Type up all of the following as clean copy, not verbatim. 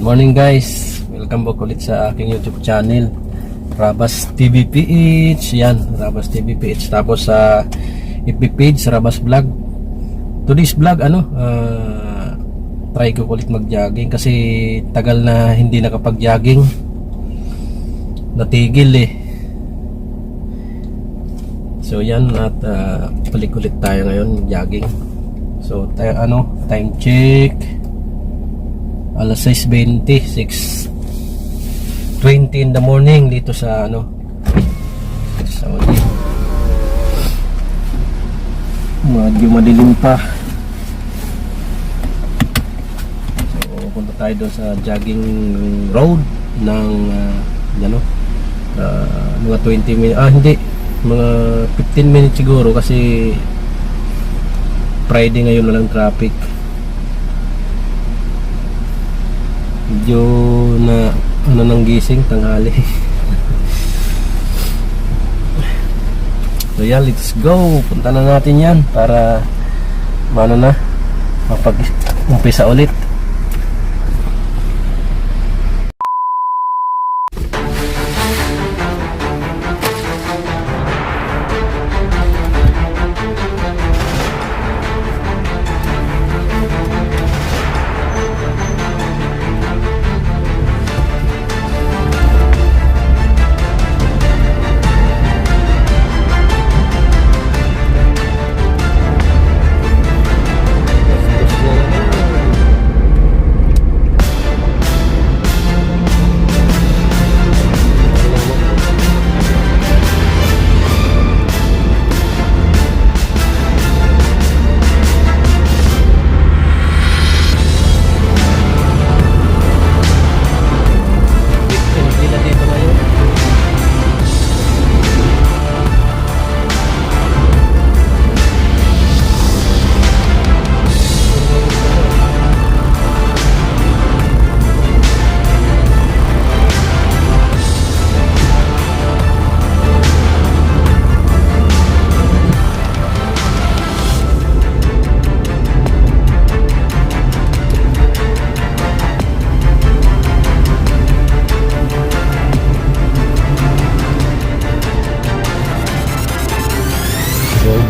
Morning guys, welcome back ulit sa aking YouTube channel Rabas TVPH. Yan, Rabas TVPH. Tapos sa FB page, Rabas Vlog. Today's vlog, try ko ulit mag-jogging kasi tagal na hindi nakapag-jogging. Natigil eh. So yan, at balik ulit tayo ngayon jogging. So tayo time check alas 6:20, 6:20 in the morning dito sa Saudi. Medyo madilim pa. So punta tayo doon sa jogging road ng mga 20 minutes, hindi, mga 15 minutes siguro kasi Friday ngayon, walang traffic. Medyo na nang gising, tanghali. So yan, let's go. Punta na natin yan para mapag-umpisa ulit.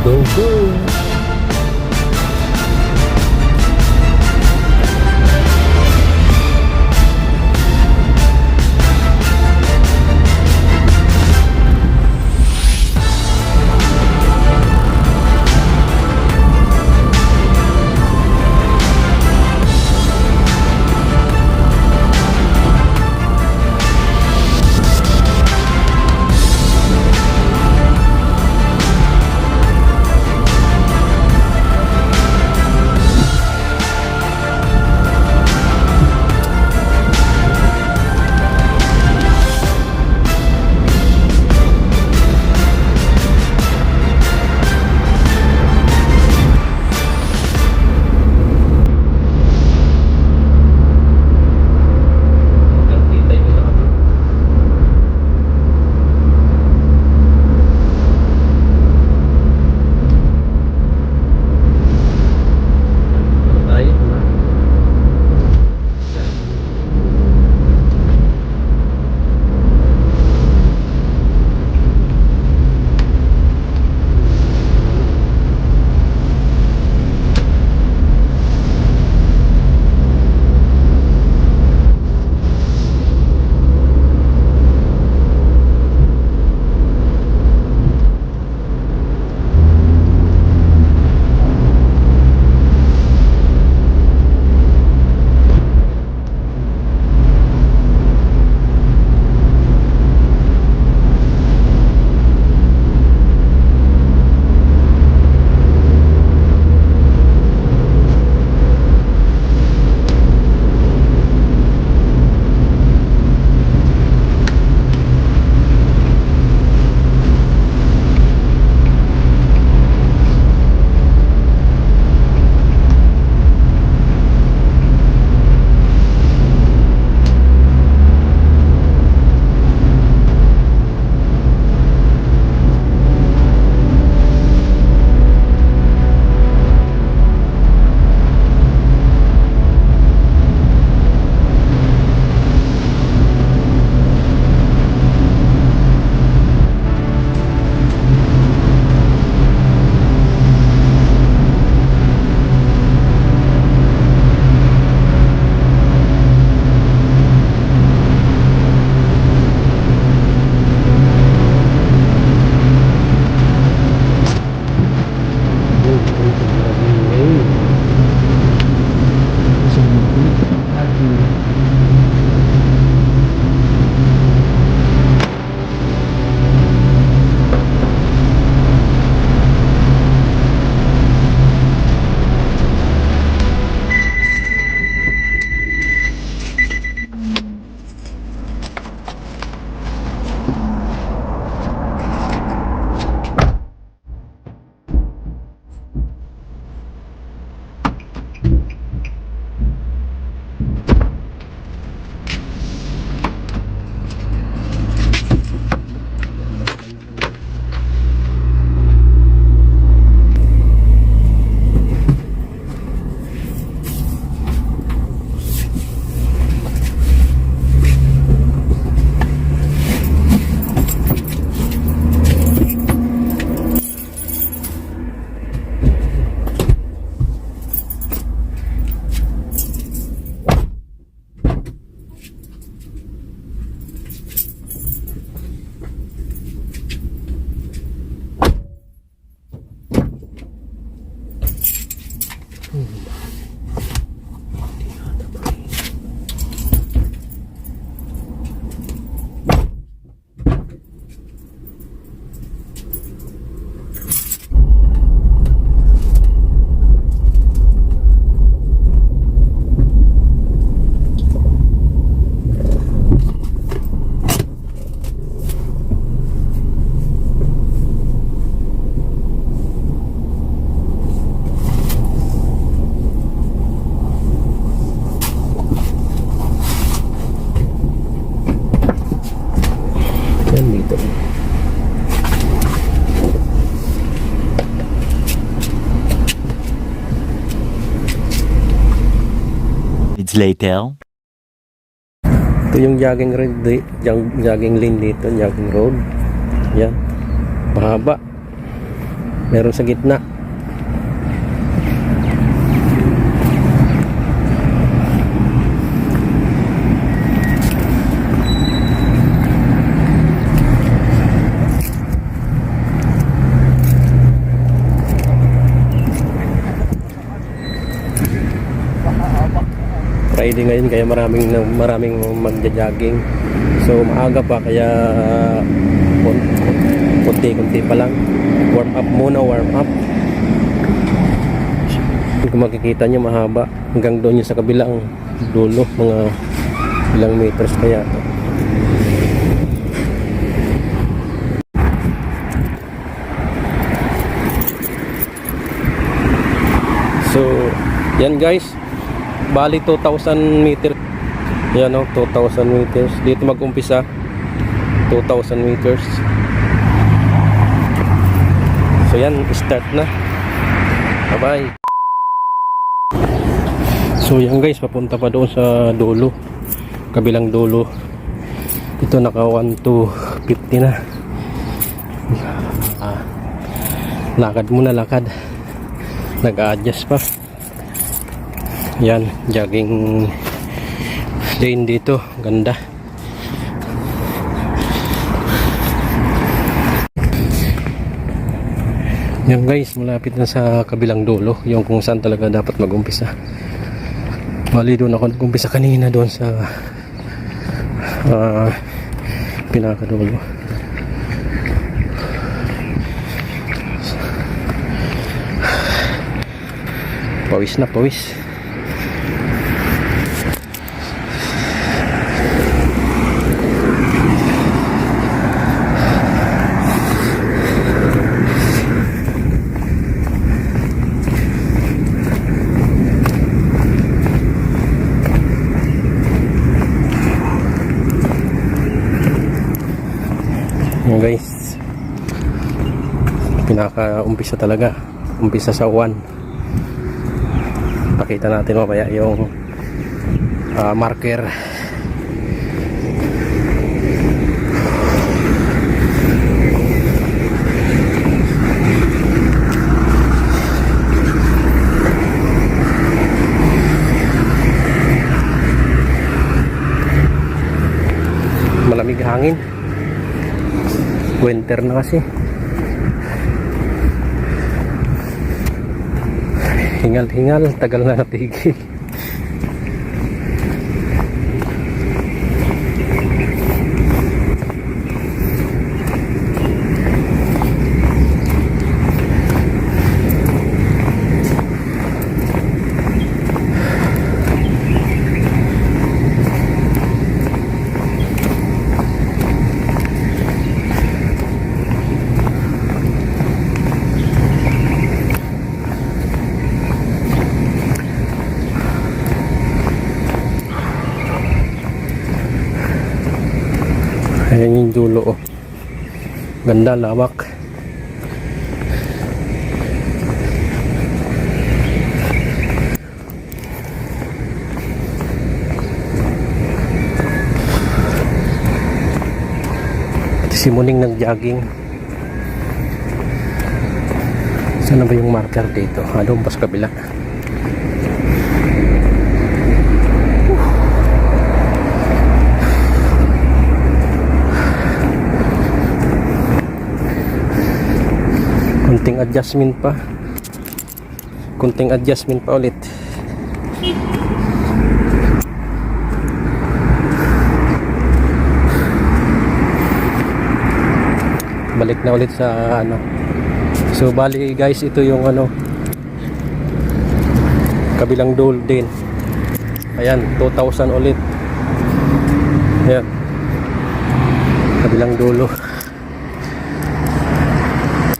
Go, go! Yan dito. It's later. Ito yung jogging road, jogging lane dito, jogging road. Yan. Mahaba. Meron sa gitna. Friday ngayon kaya maraming magja-jogging. So maaga pa kaya kunti-kunti pa lang. Warm up muna, warm up. Kung makikita nyo mahaba hanggang doon yung sa kabilang dulo, mga ilang meters kaya to. So yan guys, bali 2,000 meter. Yan o, 2,000 meters. Dito mag-umpisa 2,000 meters. So yan, start na. Bye bye. So yan guys, papunta pa doon sa dulo, kabilang dulo. Ito naka 1 to 50 na. Lakad muna, lakad. Nag-a-adjust pa. Yan, jogging lane dito, ganda. Yan guys, malapit na sa kabilang dulo, yung kung saan talaga dapat mag-umpisa. Bali doon ako nag-umpisa kanina, doon sa pinakadulo. Pawis na, pawis. Yan guys, pinaka-umpisa talaga, umpisa sa 1. Pakita natin mamaya yung marker. Malamig hangin, winter na kasi. Hingal-hingal, tagal na natigil. Ayan yung dulo, oh. Ganda, lawak. Si Muning nag-jogging. Saan na ba yung marker dito? Doon pa sa kabila. Konting adjustment pa. kunting adjustment pa ulit. Balik na ulit sa ano. So bali guys, ito yung ano, kabilang dulo din. Ayan, 2,000 ulit. Ayan, kabilang dulo.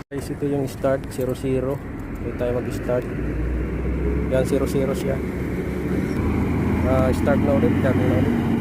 Guys, ito yung start 00. Dito tayo mag-start. Yan, 00 siya. Start na ulit, start na ulit.